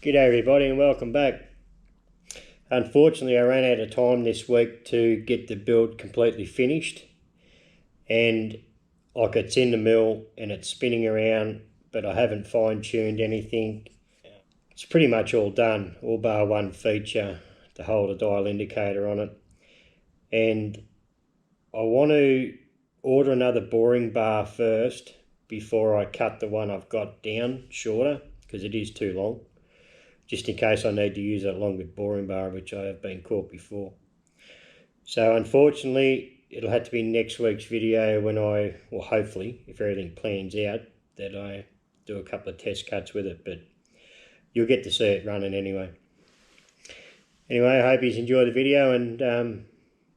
G'day everybody and welcome back. Unfortunately I ran out of time this week to get the build completely finished, and like it's in the mill and it's spinning around, but I haven't fine-tuned anything. It's pretty much all done, all bar one feature to hold a dial indicator on it. And I want to order another boring bar first before I cut the one I've got down shorter, because it is too long, just in case I need to use it along with boring bar, which I have been caught before. So unfortunately, it'll have to be next week's video when I, well hopefully, if everything plans out, that I do a couple of test cuts with it, but you'll get to see it running anyway. Anyway, I hope you enjoy the video, and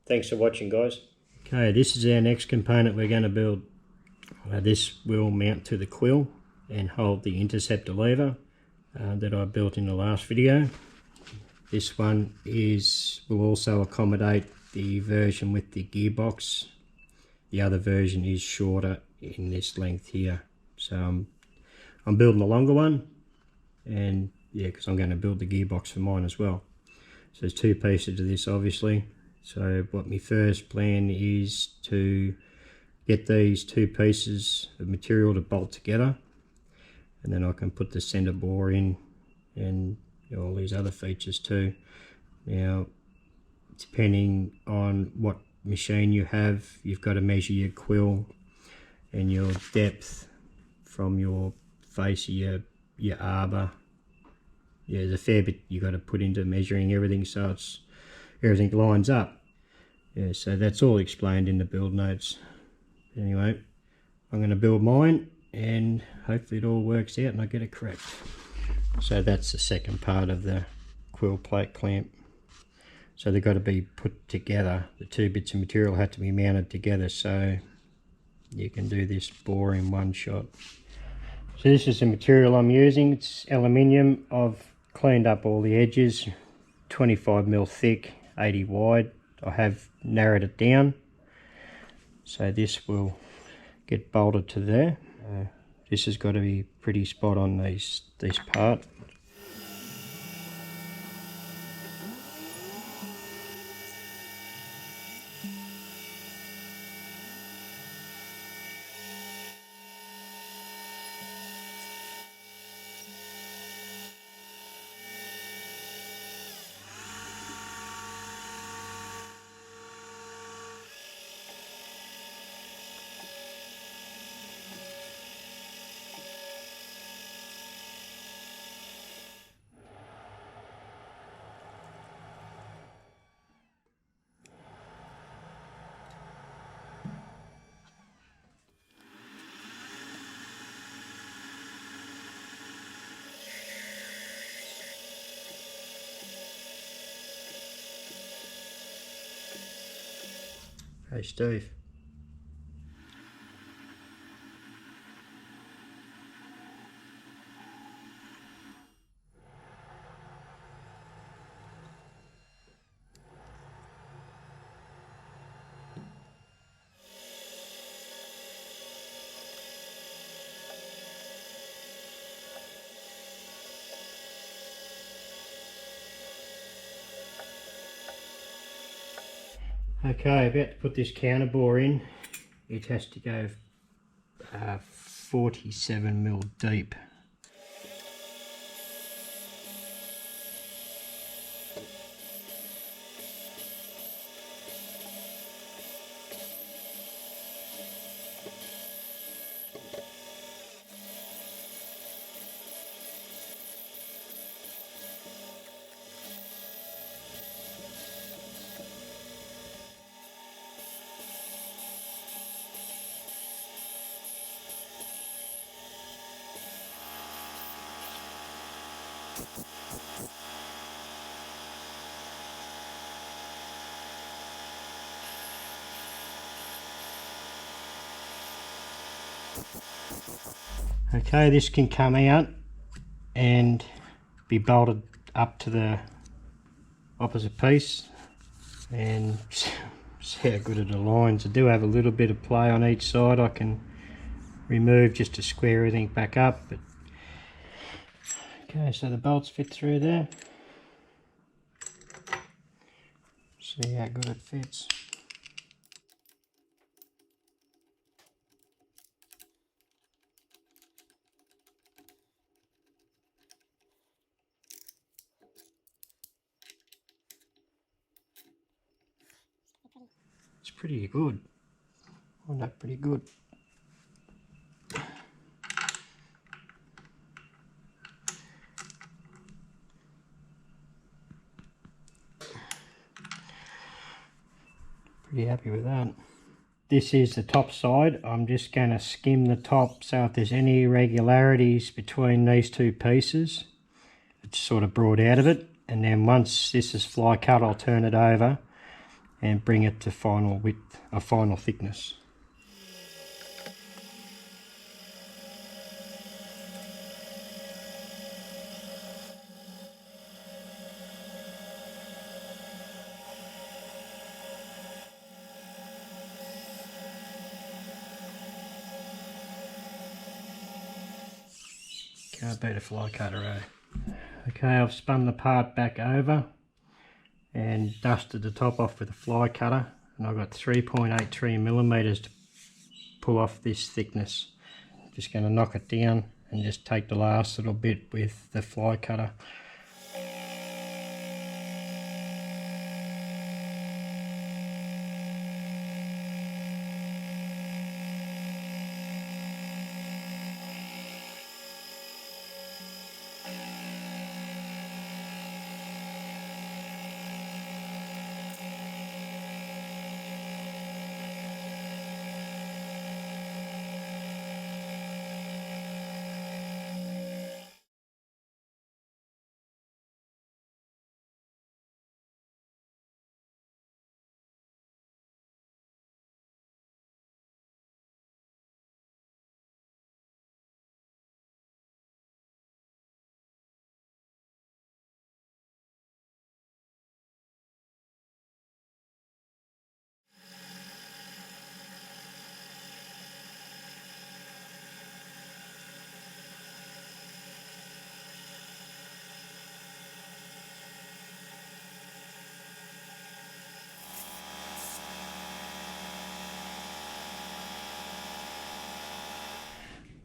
thanks for watching, guys. Okay, this is our next component we're going to build. This will mount to the quill and hold the interceptor lever that I built in the last video. This one will also accommodate the version with the gearbox. The other version is shorter in this length here. So I'm building the longer one, and yeah, because I'm going to build the gearbox for mine as well. So there's two pieces to this obviously. So what my first plan is to get these two pieces of material to bolt together, and then I can put the center bore in and all these other features too. Now, depending on what machine you have, you've got to measure your quill and your depth from your face of your arbor. Yeah, there's a fair bit you've got to put into measuring everything so everything lines up. Yeah, so that's all explained in the build notes. Anyway, I'm going to build mine, and hopefully it all works out and I get it correct. So that's the second part of the quill plate clamp. So they've got to be put together. The two bits of material have to be mounted together so you can do this bore in one shot. So this is the material I'm using. It's aluminium. I've cleaned up all the edges, 25mm thick, 80 wide. I have narrowed it down, so this will get bolted to there. This has got to be pretty spot on this part. Hey Steve. Okay, about to put this counter bore in. It has to go 47mm deep. Okay, this can come out and be bolted up to the opposite piece, and see how good it aligns. I do have a little bit of play on each side I can remove just to square everything back up, but Okay, so the bolts fit through there. See how good it fits. It's pretty good. Oh, no, pretty good. Pretty happy with that. This is the top side. I'm just going to skim the top, so if there's any irregularities between these two pieces, it's sort of brought out of it. And then once this is fly cut, I'll turn it over and bring it to final width, a final thickness. Can't beat a fly cutter, eh? Okay, I've spun the part back over and dusted the top off with a fly cutter, and I've got 3.83 millimeters to pull off this thickness. Just going to knock it down and just take the last little bit with the fly cutter.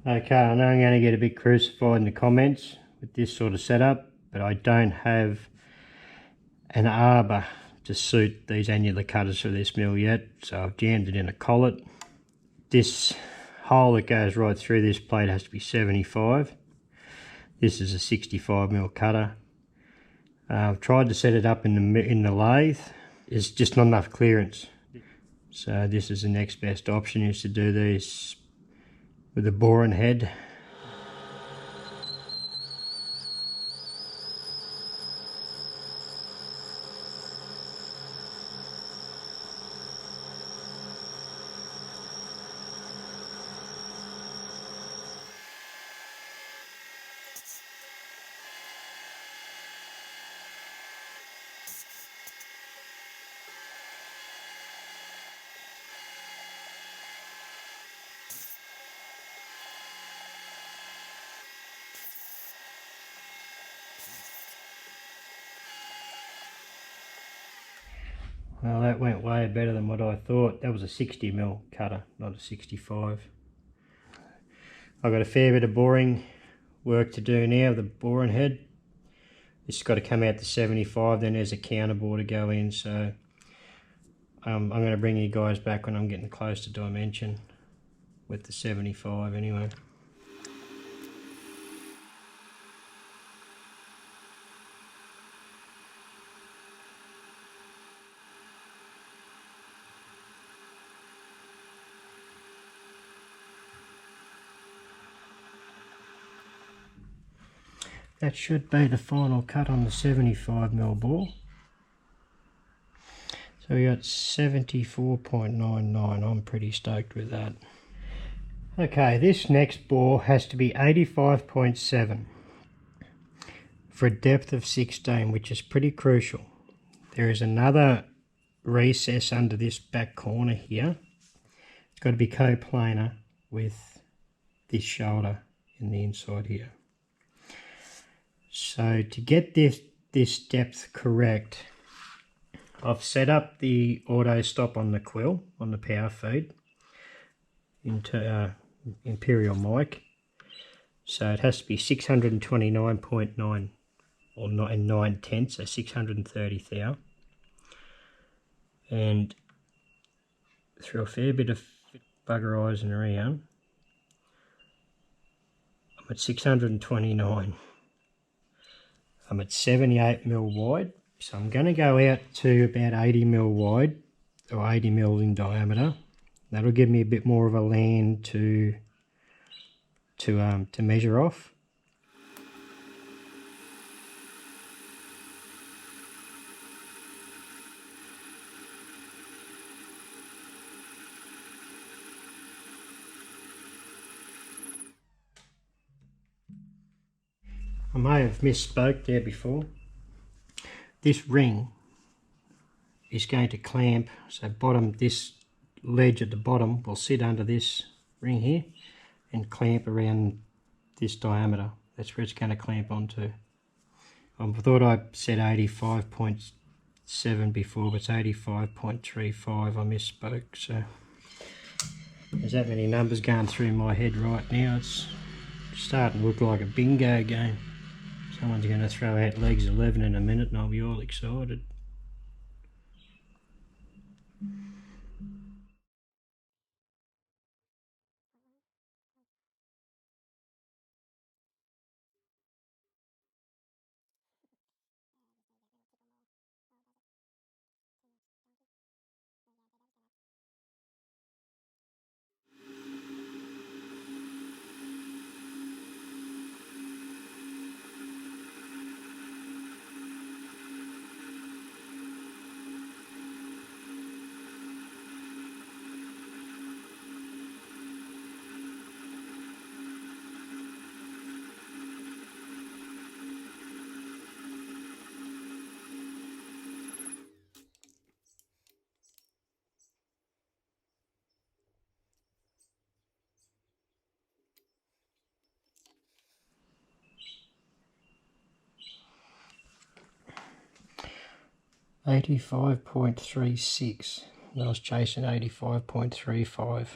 Okay, I know I'm going to get a bit crucified in the comments with this sort of setup, but I don't have an arbor to suit these annular cutters for this mill yet, so I've jammed it in a collet. This hole that goes right through this plate has to be 75. This is a 65mm cutter. I've tried to set it up in the lathe. There's just not enough clearance, so this is the next best option, is to do these with a boring head. Well, that went way better than what I thought. That was a 60mm cutter, not a 65. I've got a fair bit of boring work to do now, the boring head. It's got to come out to 75, then there's a counter bore to go in, so I'm going to bring you guys back when I'm getting close to dimension with the 75 anyway. That should be the final cut on the 75mm bore. So we got 74.99. I'm pretty stoked with that. Okay, this next bore has to be 85.7 for a depth of 16, which is pretty crucial. There is another recess under this back corner here. It's got to be coplanar with this shoulder in the inside here. So to get this depth correct, I've set up the auto stop on the quill, on the power feed, into Imperial mic. So it has to be 629.9 or 9/10, so 630 thou. And through a fair bit of buggerising around, I'm at 629. I'm at 78mm wide, so I'm going to go out to about 80mm wide, or 80mm in diameter. That'll give me a bit more of a land to measure off. I may have misspoke there before. This ring is going to clamp, so this ledge at the bottom will sit under this ring here and clamp around this diameter. That's where it's going to clamp onto. I thought I said 85.7 before, but it's 85.35. I misspoke, so there's that many numbers going through my head right now. It's starting to look like a bingo game. Someone's going to throw out legs 11 in a minute and I'll be all excited. .36. I was chasing 85.35.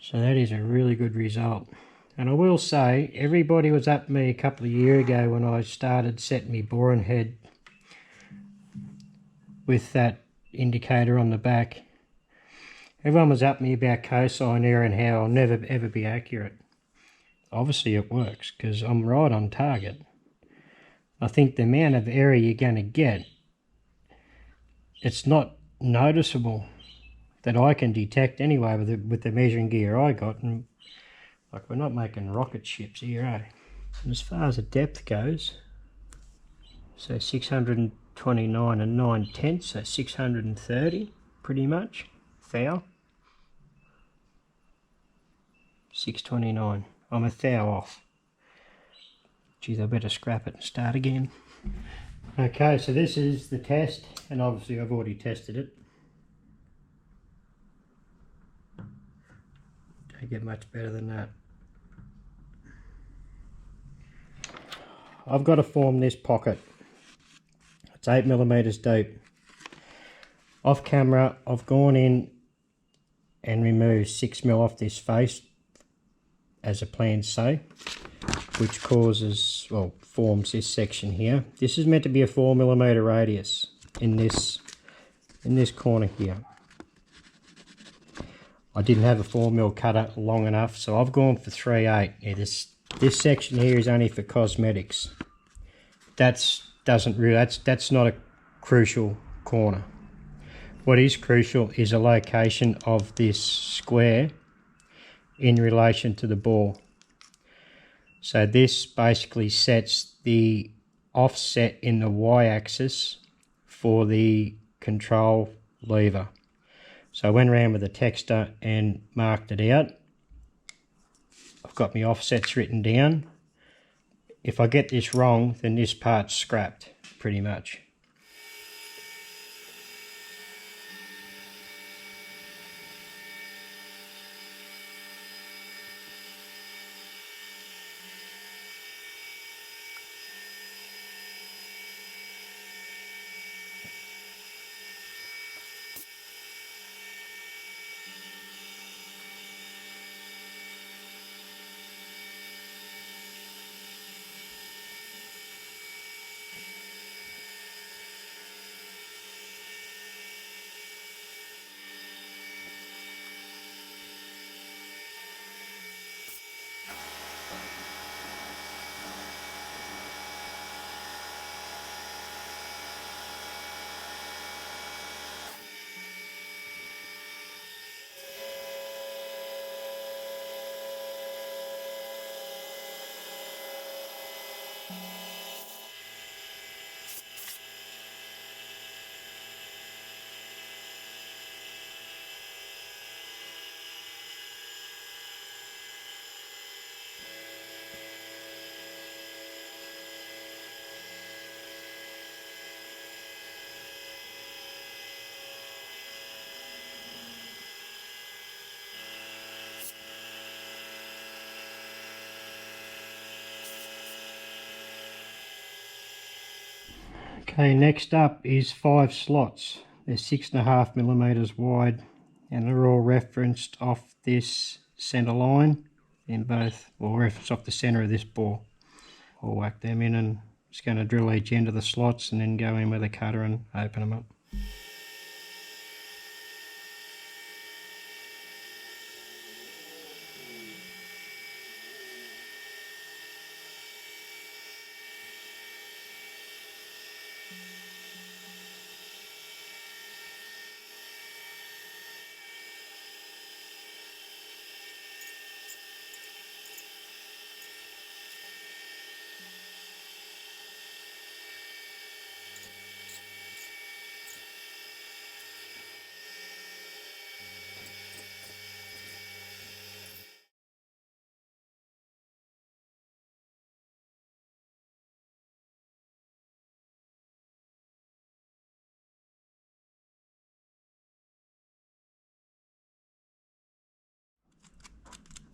So that is a really good result. And I will say, everybody was up me a couple of years ago when I started setting me boring head with that indicator on the back. Everyone was up me about cosine error and how I'll never ever be accurate. Obviously it works because I'm right on target. I think the amount of error you're going to get, it's not noticeable that I can detect anyway with the measuring gear I got. And like, we're not making rocket ships here, eh? And as far as the depth goes, so 629 and 9/10, so 630 pretty much, thou. 629. I'm a thou off. Geez, I better scrap it and start again. Okay, so this is the test, and obviously I've already tested it. Don't get much better than that. I've got to form this pocket. It's 8mm deep. Off camera, I've gone in and removed 6mm off this face, as a plan say, which causes, well, forms this section here. This is meant to be a 4mm radius in this corner here. I didn't have a 4mm cutter long enough, so I've gone for 3/8. Yeah, this section here is only for cosmetics. That's not a crucial corner. What is crucial is the location of this square in relation to the bore. So this basically sets the offset in the y-axis for the control lever. So I went around with a texter and marked it out. I've got my offsets written down. If I get this wrong, then this part's scrapped, pretty much. Okay, next up is 5 slots. They're 6.5 millimeters wide, and they're all referenced off this center line in both, or referenced off the center of this bore. I'll whack them in and just going to drill each end of the slots and then go in with a cutter and open them up.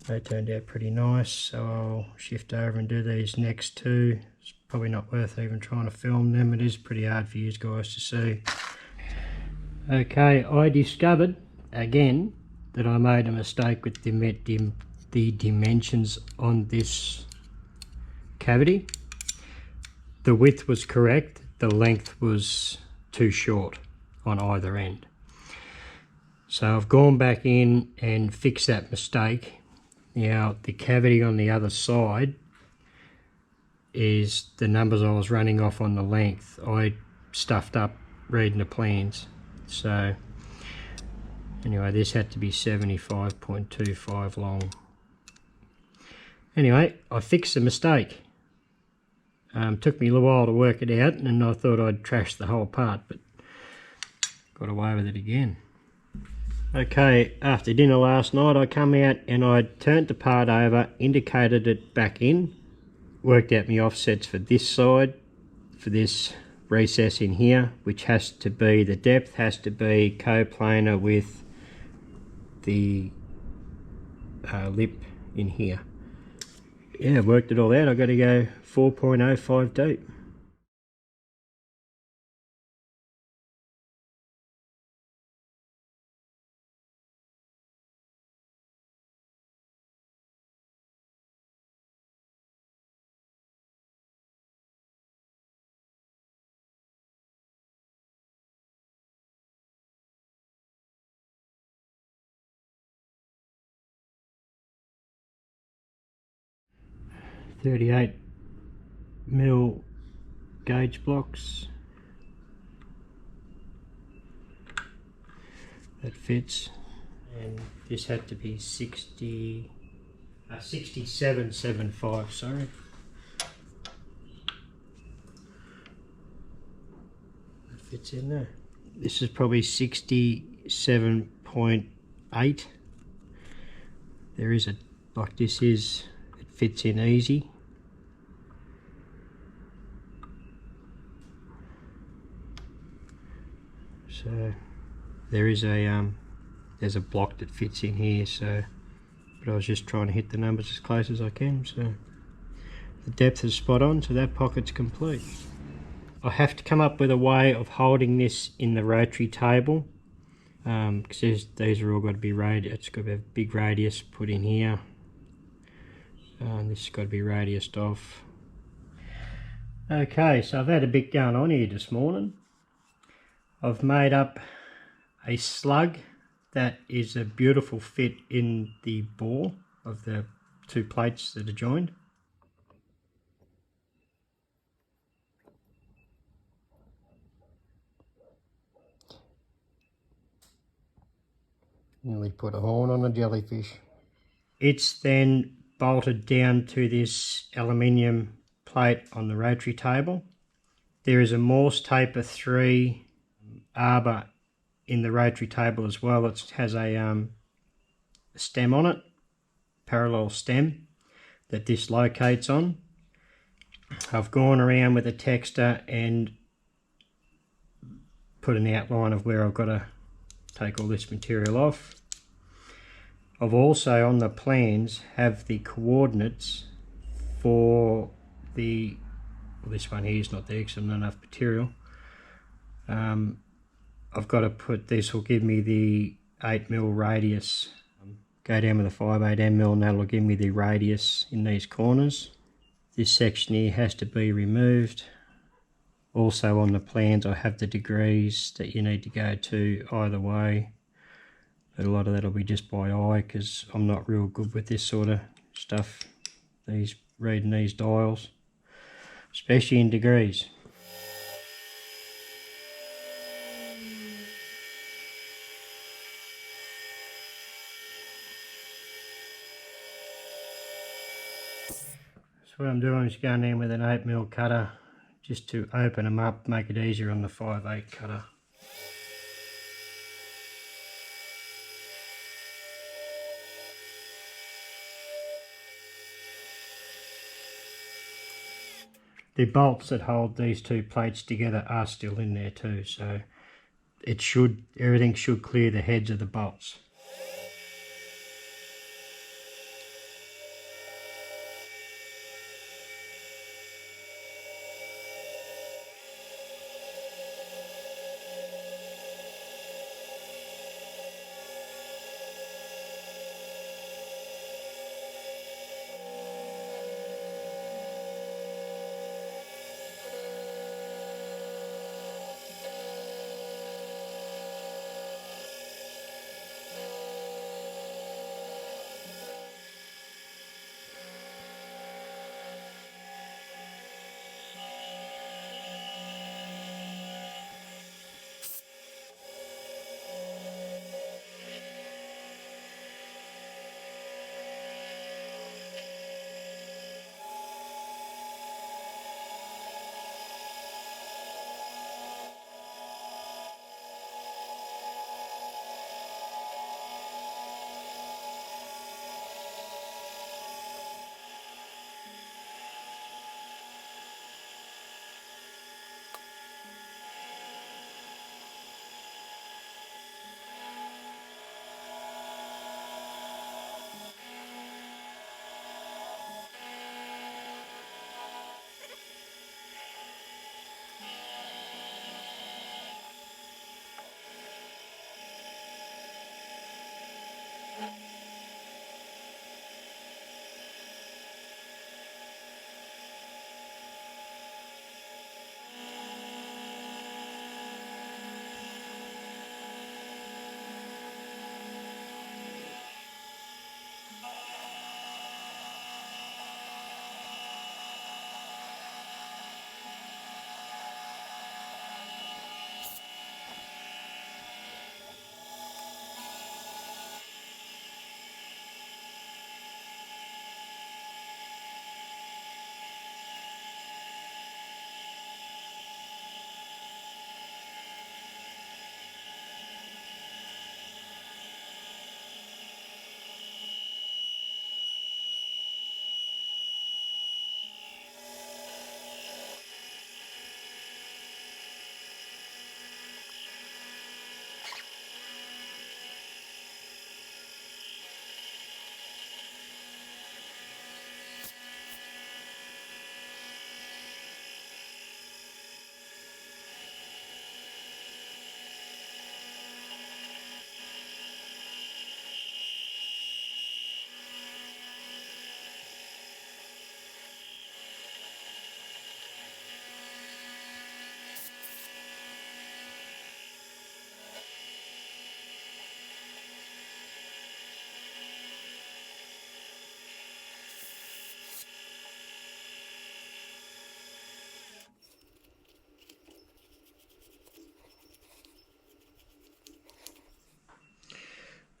They turned out pretty nice, so I'll shift over and do these next two. It's probably not worth even trying to film them. It is pretty hard for you guys to see. Okay, I discovered again that I made a mistake with the dimensions on this cavity. The width was correct, the length was too short on either end. So I've gone back in and fixed that mistake. Now the cavity on the other side is the numbers I was running off on the length. I stuffed up reading the plans. So anyway, this had to be 75.25 long. Anyway, I fixed the mistake. Took me a little while to work it out, and I thought I'd trash the whole part, but got away with it again. Okay, after dinner last night I come out and I turned the part over, indicated it back in, worked out my offsets for this side, for this recess in here, which has to be, the depth has to be coplanar with the lip in here. Yeah, worked it all out. I've got to go 4.05 deep. .38 mil gauge blocks. That fits, and this had to be 67.75, sorry. That fits in there. This is probably 67.8. There is a, like this is, it fits in easy. So there is a there's a block that fits in here, so, but I was just trying to hit the numbers as close as I can. So the depth is spot on, so that pocket's complete. I have to come up with a way of holding this in the rotary table, because these are all got to be radius. It's got to be a big radius put in here, and this has got to be radiused off. Okay, so I've had a bit going on here this morning. I've made up a slug that is a beautiful fit in the bore of the two plates that are joined. Nearly put a horn on a jellyfish. It's then bolted down to this aluminium plate on the rotary table. There is a Morse taper 3 arbor in the rotary table as well. It has a stem on it, parallel stem, that this locates on. I've gone around with a texter and put an outline of where I've got to take all this material off. I've also on the plans have the coordinates for the, well, this one here is not there because I've not enough material, I've got to put, this will give me the 8mm radius. Go down with a 5/8mm and that'll give me the radius in these corners. This section here has to be removed. Also on the plans I have the degrees that you need to go to either way, but a lot of that will be just by eye because I'm not real good with this sort of stuff, reading these dials, especially in degrees. So what I'm doing is going in with an 8mm cutter just to open them up, make it easier on the 5/8 cutter. The bolts that hold these two plates together are still in there too, so everything should clear the heads of the bolts.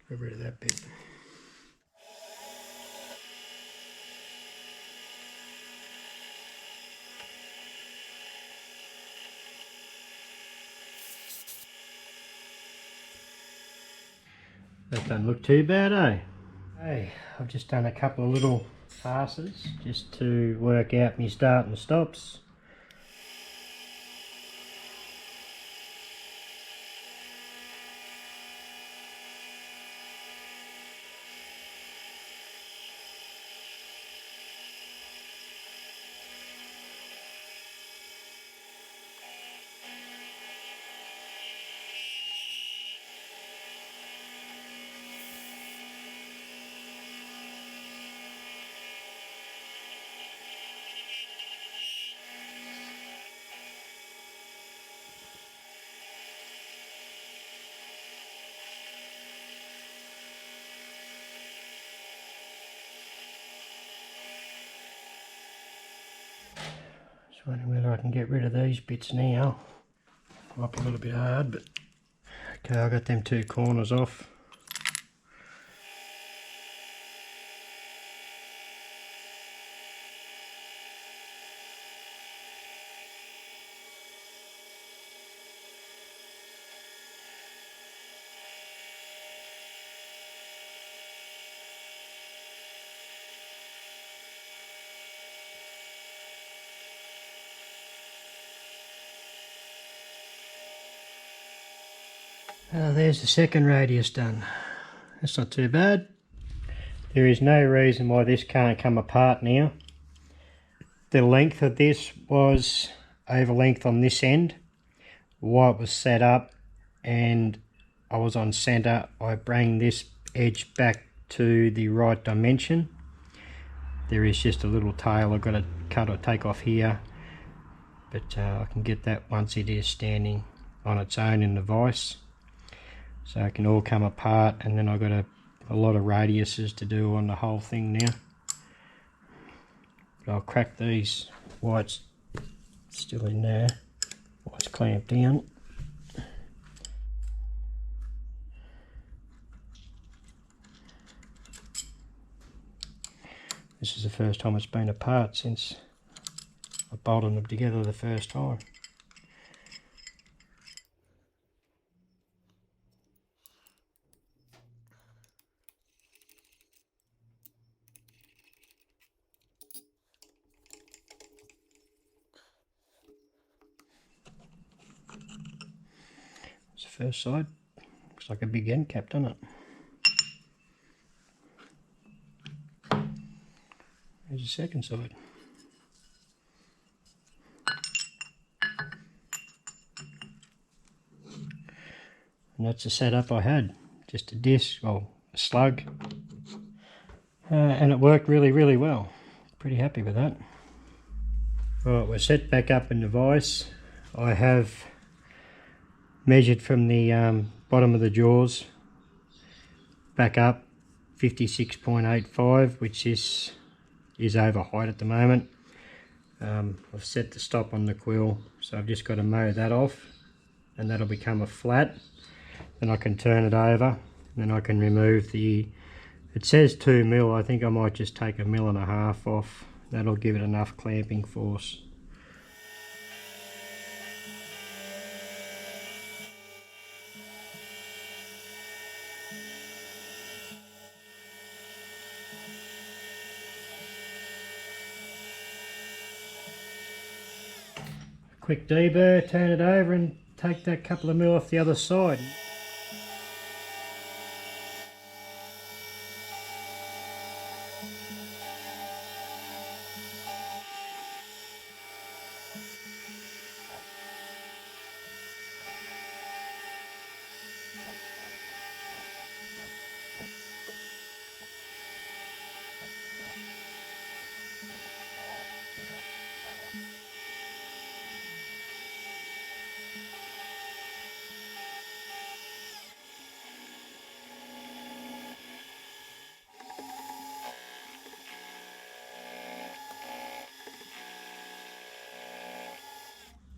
Get rid of that bit. That doesn't look too bad, eh? Hey, I've just done a couple of little passes just to work out my start and stops. Just wondering whether I can get rid of these bits now. Might be a little bit hard, but okay, I got them two corners off. There's the second radius done. That's not too bad. There is no reason why this can't come apart now. The length of this was over length on this end. Why it was set up and I was on center, I bring this edge back to the right dimension. There is just a little tail I've got to cut or take off here, but I can get that once it is standing on its own in the vise. So it can all come apart, and then I've got a lot of radiuses to do on the whole thing now. But I'll crack these while it's still in there, while it's clamped down. This is the first time it's been apart since I bolted them together the first time. First side, looks like a big end cap, doesn't it? There's the second side. And that's the setup I had, just a disc, well, a slug, and it worked really well. Pretty happy with that. Right, we're set back up in the vise. I have measured from the bottom of the jaws back up 56.85, which is over height at the moment. I've set the stop on the quill, so I've just got to mow that off and that'll become a flat. Then I can turn it over, and then I can remove the, it says 2 mil, I think I might just take 1.5 mil off. That'll give it enough clamping force. Quick deburr, turn it over and take that couple of mil off the other side.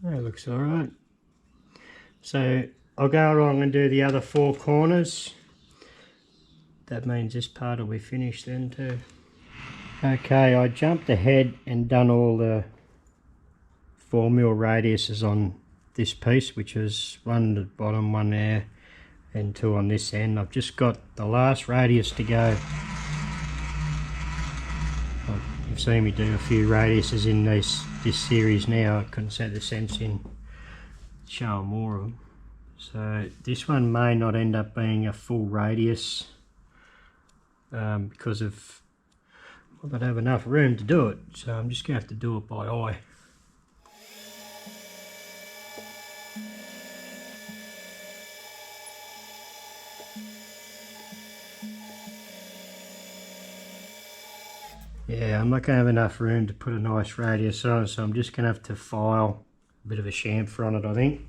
That looks alright. So I'll go along and do the other 4 corners. That means this part will be finished then too. Okay, I jumped ahead and done all the 4 mil radiuses on this piece, which is 1 at the bottom, 1 there, and 2 on this end. I've just got the last radius to go. You've seen me do a few radiuses in this series now. I couldn't see the sense in showing more of them. So this one may not end up being a full radius because of I don't have enough room to do it. So I'm just going to have to do it by eye. Yeah, I'm not going to have enough room to put a nice radius on, so I'm just going to have to file a bit of a chamfer on it, I think.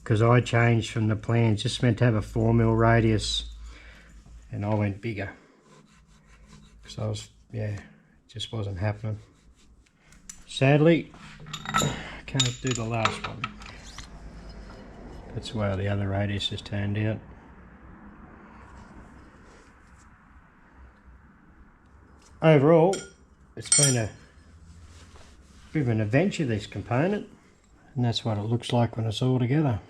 Because I changed from the plans, just meant to have a 4 mil radius, and I went bigger. So I was, yeah, it just wasn't happening. Sadly, I can't do the last one. That's the way the other radius has turned out. Overall, it's been a bit of an adventure, this component, and that's what it looks like when it's all together.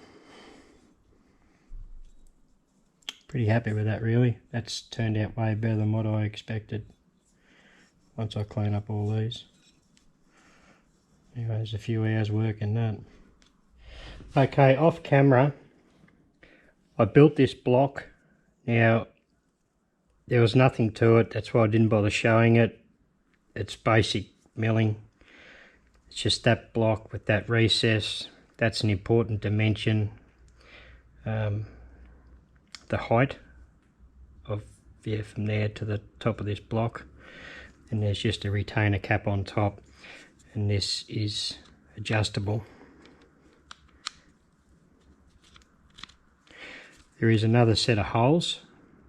Pretty happy with that, really. That's turned out way better than what I expected once I clean up all these. Anyway, there's a few hours work in that. Okay, off camera, I built this block. Now, there was nothing to it, that's why I didn't bother showing it. It's basic milling. It's just that block with that recess. That's an important dimension. The height of, from there to the top of this block. And there's just a retainer cap on top. And this is adjustable. There is another set of holes.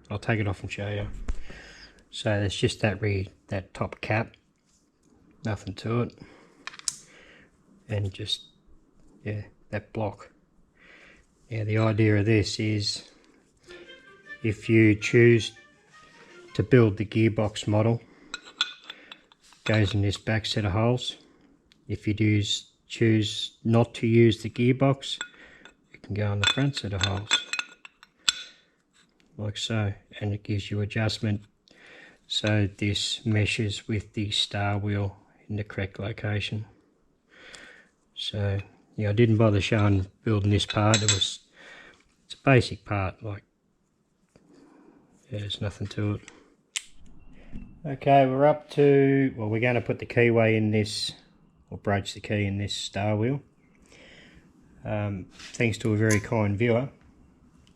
I'll take it off and show you. So there's just that top cap, nothing to it, and just that block. Now the idea of this is, if you choose to build the gearbox model, it goes in this back set of holes. If you choose not to use the gearbox, it can go in the front set of holes, like so, and it gives you adjustment so this meshes with the star wheel in the correct location. So yeah, I didn't bother showing building this part. It's a basic part, like, yeah, there's nothing to it. Okay, we're up to, well, we're going to put the keyway in this, or broach the key in this star wheel. Thanks to a very kind viewer,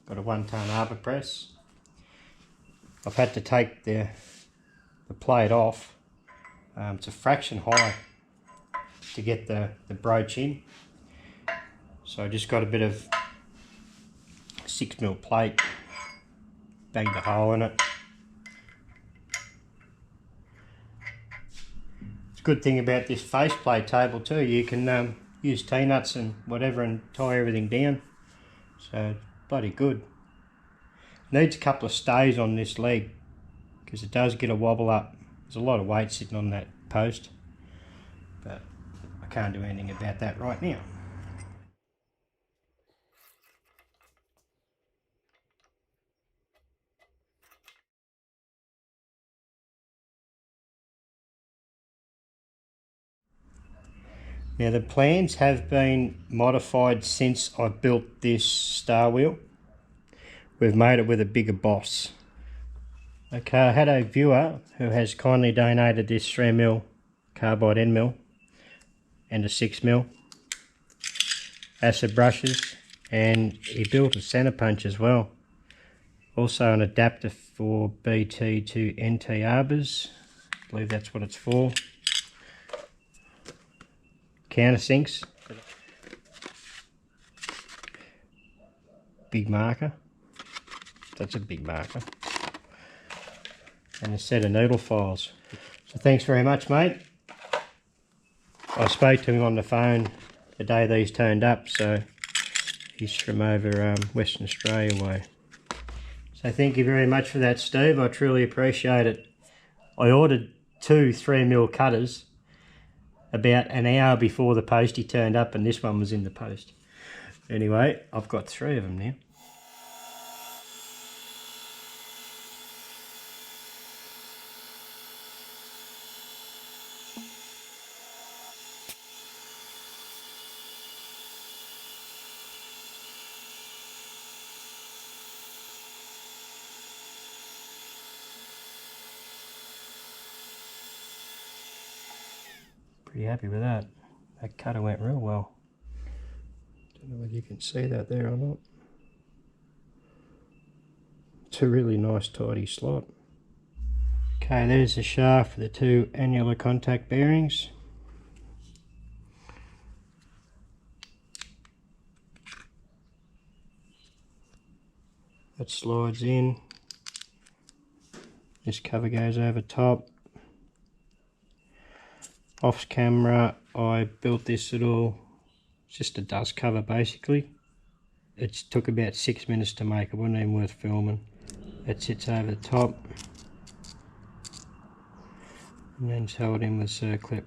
got a 1-ton arbor press. I've had to take the plate off. It's a fraction high to get the broach in. So I just got a bit of 6mm plate, banged a hole in it. It's a good thing about this faceplate table too, you can use T-nuts and whatever and tie everything down. So bloody good. Needs a couple of stays on this leg because it does get a wobble up. There's a lot of weight sitting on that post, but I can't do anything about that right now. Now the plans have been modified since I built this star wheel. We've made it with a bigger boss. Okay, I had a viewer who has kindly donated this 3mm carbide end mill and a 6mm acid brushes, and he built a center punch as well. Also an adapter for BT to NT arbors. I believe that's what it's for. Countersinks. Big marker. That's a big marker. And a set of needle files. So thanks very much, mate. I spoke to him on the phone the day these turned up, so he's from over Western Australia way. So thank you very much for that, Steve. I truly appreciate it. I ordered 2 3mm cutters about an hour before the postie turned up, and this one was in the post. Anyway, I've got 3 of them now. Pretty happy with that. That cutter went real well. Don't know whether you can see that there or not. It's a really nice tidy slot. Okay, there's the shaft for the 2 annular contact bearings. That slides in. This cover goes over top. Off camera I built this little, just a dust cover basically. It took about 6 minutes to make, it wasn't even worth filming. It sits over the top and then held in with circlip.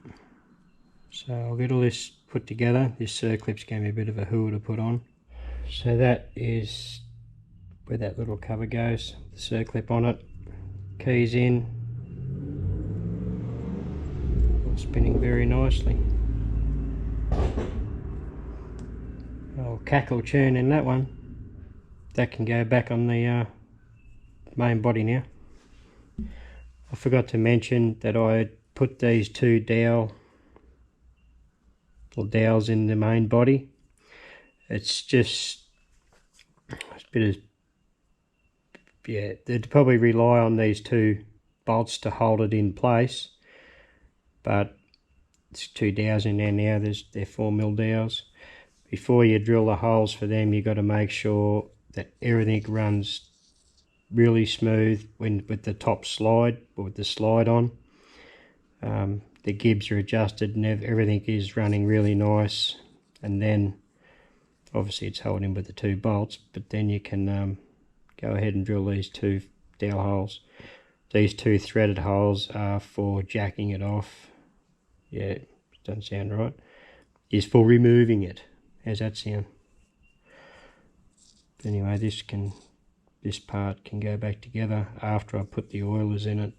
So I'll get all this put together. This circlip's going to be a bit of a hooer to put on. So that is where that little cover goes, the circlip on it, keys in, all spinning very nicely. Oh, cackle tune in that one. That can go back on the main body now. I forgot to mention that I put these two dowels in the main body. It's just a bit of, yeah, they'd probably rely on these two bolts to hold it in place, but it's two dowels in there now. They're 4mm dowels. Before you drill the holes for them, you've got to make sure that everything runs really smooth with the top slide, or with the slide on. The gibs are adjusted and everything is running really nice, and then obviously it's holding with the two bolts, but then you can go ahead and drill these two dowel holes. These two threaded holes are for jacking it off. Yeah, doesn't sound right. Is for removing it. How's that sound? But anyway, this part can go back together after I put the oilers in it.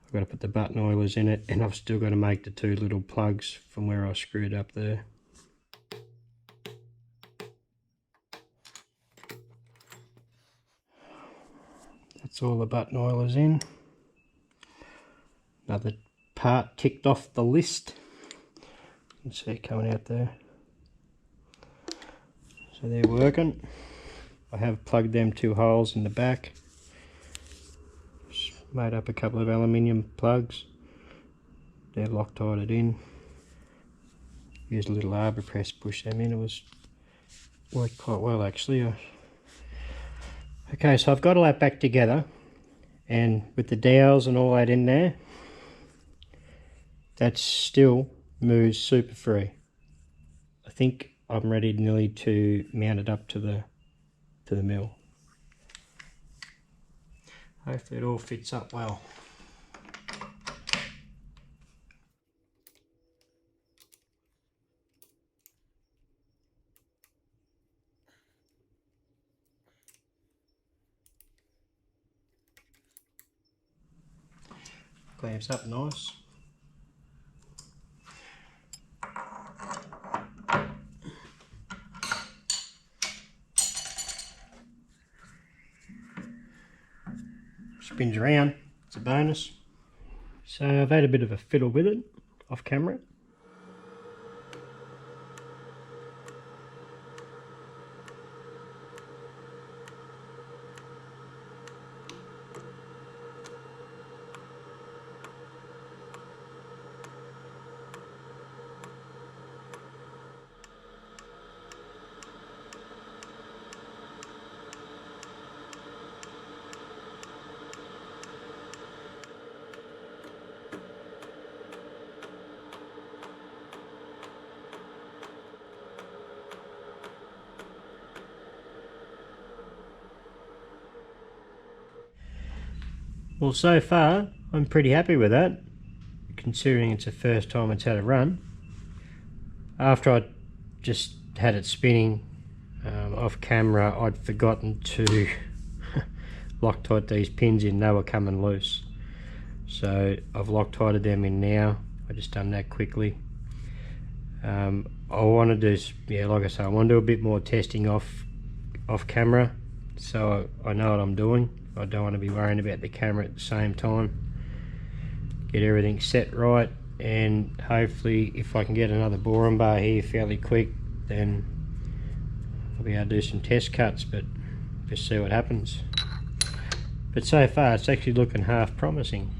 I've got to put the button oilers in it, and I've still got to make the two little plugs from where I screwed up there. That's all the button oilers in. Another part ticked off the list. You can see it coming out there. So they're working. I have plugged them two holes in the back. Just made up a couple of aluminium plugs. They're Loctited in. Used a little arbor press to push them in. It worked quite well actually. Okay, so I've got all that back together, and with the dowels and all that in there, that still moves super free. I think I'm ready nearly to mount it up to the mill. Hopefully it all fits up well. Clamps up nice. Spins around, it's a bonus. So I've had a bit of a fiddle with it off camera. Well, so far I'm pretty happy with that, considering it's the first time it's had a run. After I just had it spinning off camera, I'd forgotten to Loctite these pins in. They were coming loose, so I've Loctited them in now. I just done that quickly. I want to do, yeah, like I say, I want to do a bit more testing off camera, so I know what I'm doing. I don't want to be worrying about the camera at the same time. Get everything set right, and hopefully if I can get another boring bar here fairly quick, then I'll be able to do some test cuts, but just see what happens. But so far it's actually looking half promising.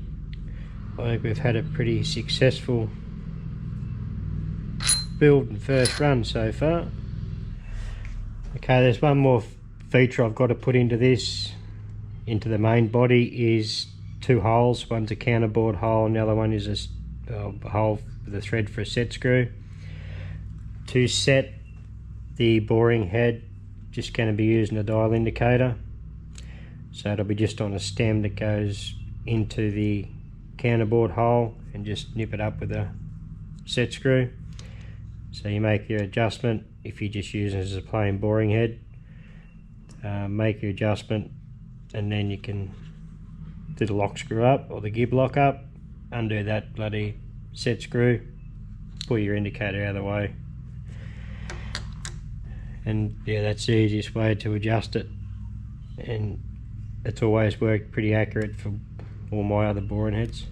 I think we've had a pretty successful build and first run so far. Okay, there's one more feature I've got to put into this, into the main body, is two holes. One's a counterboard hole and the other one is hole for the thread for a set screw. To set the boring head, just going to be using a dial indicator. So it'll be just on a stem that goes into the counterbore hole, and just nip it up with a set screw. So you make your adjustment. If you just use it as a plain boring head, make your adjustment, and then you can do the lock screw up or the gib lock up, undo that bloody set screw, pull your indicator out of the way, and yeah, that's the easiest way to adjust it, and it's always worked pretty accurate for all my other boring heads.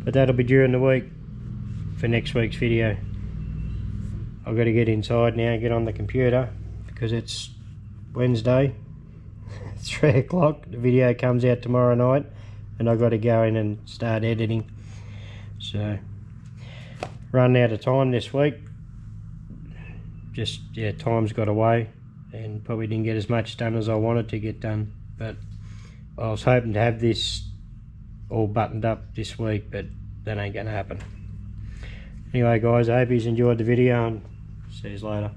But that'll be during the week for next week's video. I've got to get inside now, get on the computer, because it's Wednesday, 3 o'clock. The video comes out tomorrow night, and I've got to go in and start editing. So, running out of time this week. Just, yeah, time's got away, and probably didn't get as much done as I wanted to get done. But I was hoping to have this all buttoned up this week, but that ain't going to happen. Anyway guys, I hope you enjoyed the video, and see you later.